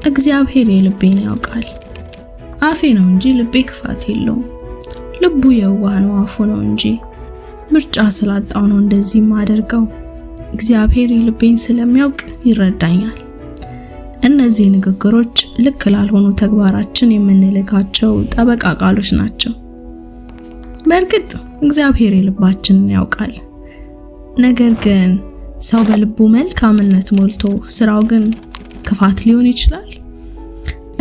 እግዚአብሔር የልቤን ያውቃል። አፌ ነው እንጂ ልቤ ክፋት የለውም። ልቡ የዋህ ነው፣ አፉ ነው እንጂ ምርጫ ስላጣው ነው እንደዚህ ማደርገው። እግዚአብሔር የልቤን ስለሚያውቅ ይረዳኛል። እነዚህ ንግግሮች ልክ ላልሆኑ ተግባራችን የምንልካቸው ጠበቃ ቃሎች ናቸው። በእርግጥ እግዚአብሔር የልባችንን ያውቃል። ነገር ግን ሰው በልቡ መልካምነት ሞልቶ ስራው ግን ክፋት ሊሆን ይችላል።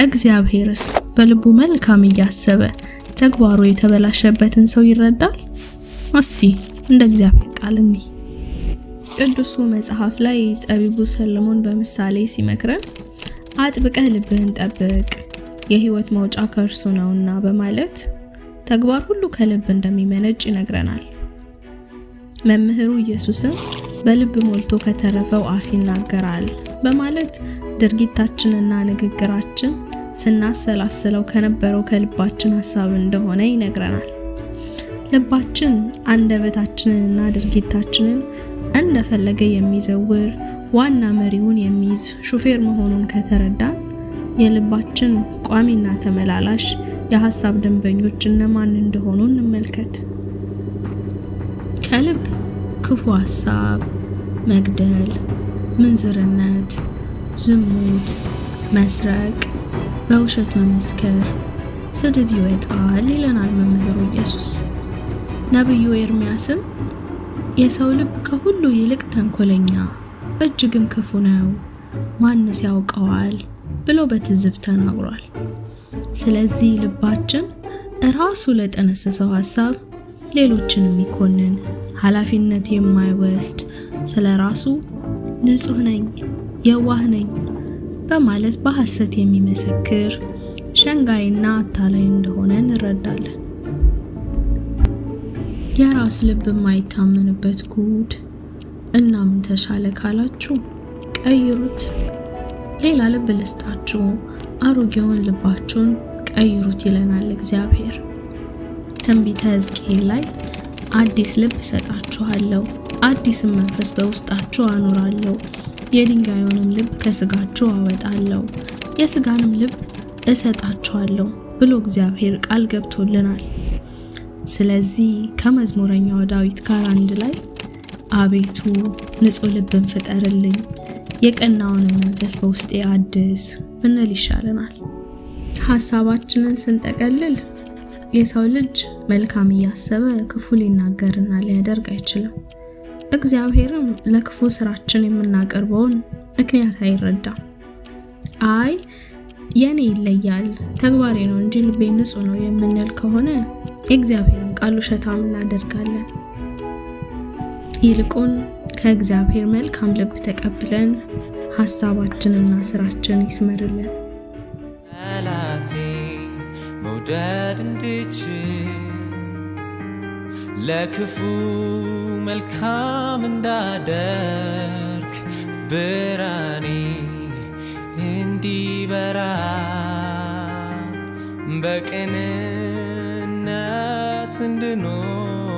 እግዚአብሔርስ በልቡ መልካም እያሰበ ተግባሩ የተበላሸበትን ሰው ይረዳል? እስቲ እንደ እግዚአብሔር ቃል እንይ። ቅዱሱ መጽሐፍ ላይ ጠቢቡ ሰለሞን በምሳሌ ሲመክረን አጥብቀህ ልብህን ጠብቅ የህይወት መውጫ ከእርሱ ነውና በማለት ተግባር ሁሉ ከልብ እንደሚመነጭ ይነግረናል። መምህሩ ኢየሱስም በልብ ሞልቶ ከተረፈው አፍ ይናገራል በማለት ድርጊታችንና ንግግራችን ስናሰላስለው ከነበረው ከልባችን ሐሳብ እንደሆነ ይነግረናል። ልባችን አንደበታችንንና ድርጊታችንን እንደፈለገ የሚዘውር ዋና መሪውን የሚይዝ ሹፌር መሆኑን ከተረዳን የልባችን ቋሚና ተመላላሽ የሐሳብ ደንበኞች እነማን እንደሆኑ እንመልከት። ከልብ ክፉ ሐሳብ፣ መግደል፣ ምንዝርነት፣ ዝሙት፣ መስረቅ፣ በውሸት መመስከር፣ ስድብ ይወጣል ይለናል መምህሩ ኢየሱስ። ነብዩ ኤርምያስም የሰው ልብ ከሁሉ ይልቅ ተንኮለኛ እጅግም ክፉ ነው፣ ማንስ ያውቀዋል ብሎ በትዝብት ተናግሯል። ስለዚህ ልባችን ራሱ ለጠነሰሰው ሐሳብ ሌሎችን የሚኮንን ኃላፊነት የማይወስድ ስለራሱ ንጹህ ነኝ፣ የዋህ ነኝ በማለት በሐሰት የሚመሰክር ሸንጋይና አታላይ እንደሆነ እንረዳለን። የራስ ልብ የማይታመንበት ጉድ እና ምን ተሻለ ካላችሁ ቀይሩት። ሌላ ልብ ልስጣችሁ፣ አሮጌውን ልባችሁን ቀይሩት ይለናል እግዚአብሔር። ትንቢተ ሕዝቅኤል ላይ አዲስ ልብ እሰጣችኋለሁ፣ አዲስም መንፈስ በውስጣችሁ አኖራለሁ፣ የድንጋዩንም ልብ ከስጋችሁ አወጣለሁ፣ የስጋንም ልብ እሰጣችኋለሁ ብሎ እግዚአብሔር ቃል ገብቶልናል። ስለዚህ ከመዝሙረኛው ዳዊት ጋር አንድ ላይ አቤቱ ንጹህ ልብን ፍጠርልኝ፣ የቀናውን መንፈስ በውስጤ አድስ ብንል ይሻለናል። ሐሳባችንን ስንጠቀልል የሰው ልጅ መልካም እያሰበ ክፉ ሊናገርና ሊያደርግ አይችልም። እግዚአብሔርም ለክፉ ስራችን የምናቀርበውን ምክንያት አይረዳም። አይ የኔ ይለያል ተግባሬ ነው እንጂ ልቤ ንጹህ ነው የምንል ከሆነ የእግዚአብሔርን ቃል ውሸታም እናደርጋለን። ይልቁን ከእግዚአብሔር መልካም ልብ ተቀብለን ሐሳባችንና ስራችን ይስመርልን። ጠላቴን መውደድ እንድችል ለክፉ መልካም እንዳደርግ ብርሃኔ እንዲበራ በቅንነት እንድኖር